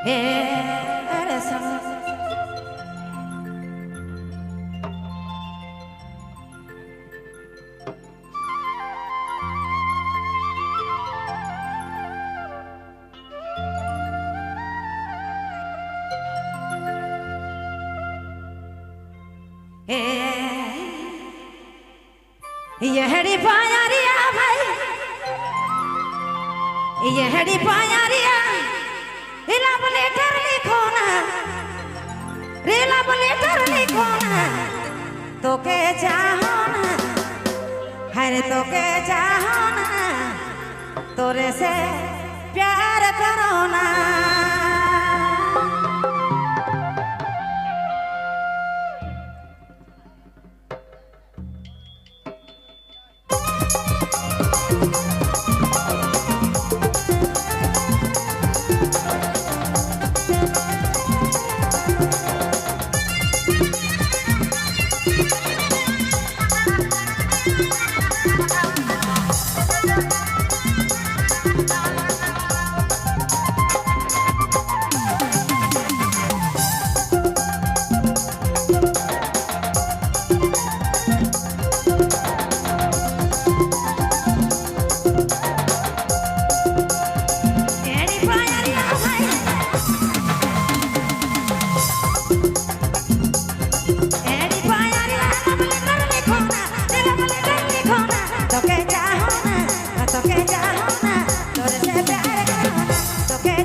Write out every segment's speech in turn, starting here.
eres amor. यहड़ी पायारिया भाई यहड़ी पायारिया Reela letter लिखो ना रीला लेटर लिखो ना तो के चाहो ना हरे तो के चाहो ना तोरे से प्यार करो ना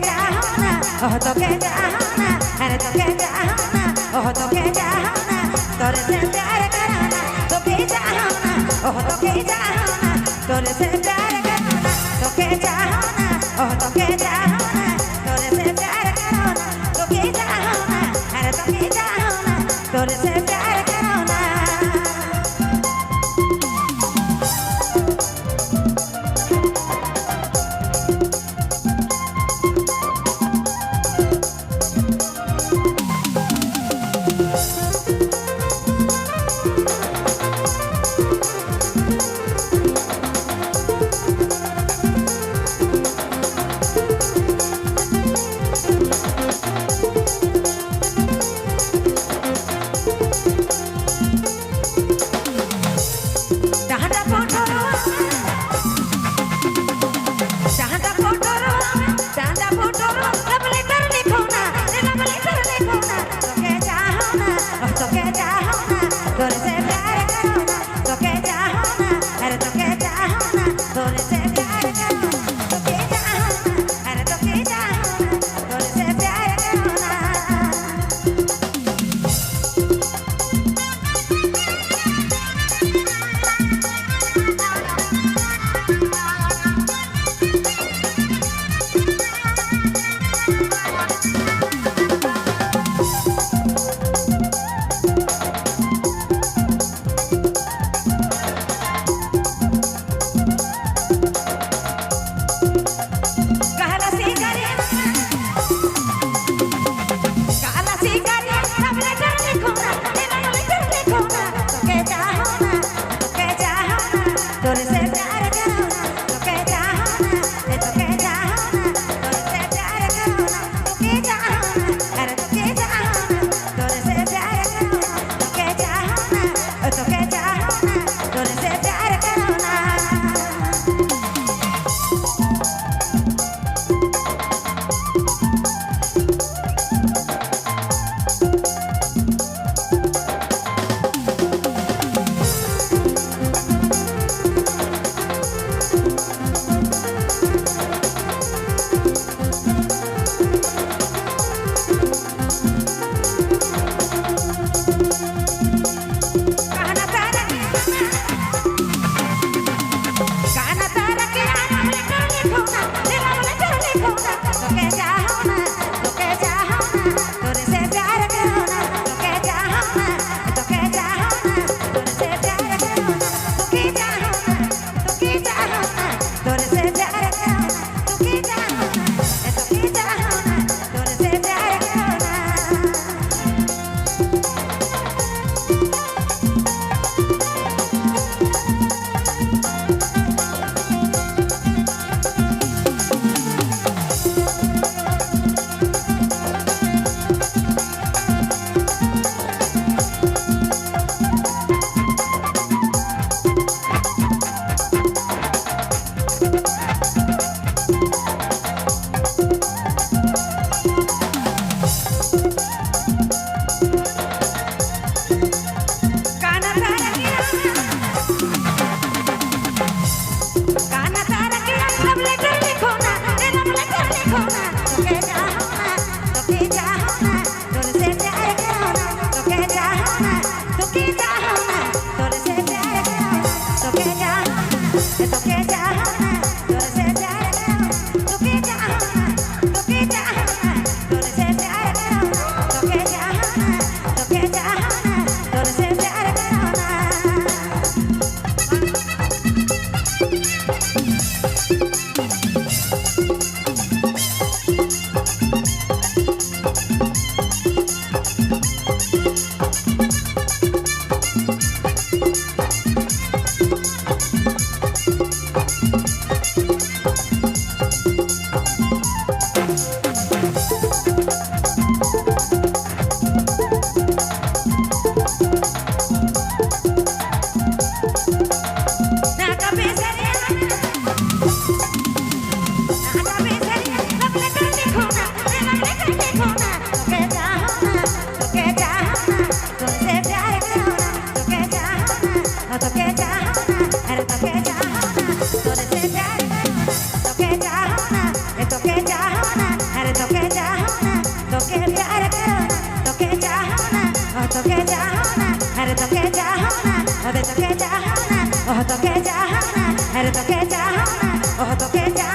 तो के चाहना अरे तो के चाहना तो के चाहना तोरे से प्यार करना तो के चाहना तो के चाहना तोरे से प्यार करना तो के चाहना तो के चाहना तोरे से प्यार करना तो के चाहना अरे तो के चाहना तोरे से प्यार करना তোকে চাও না আরে তোকে চাও না ওরে তোকে চাও না ও তোকে চাও না আরে তোকে চাও না ও তোকে চাও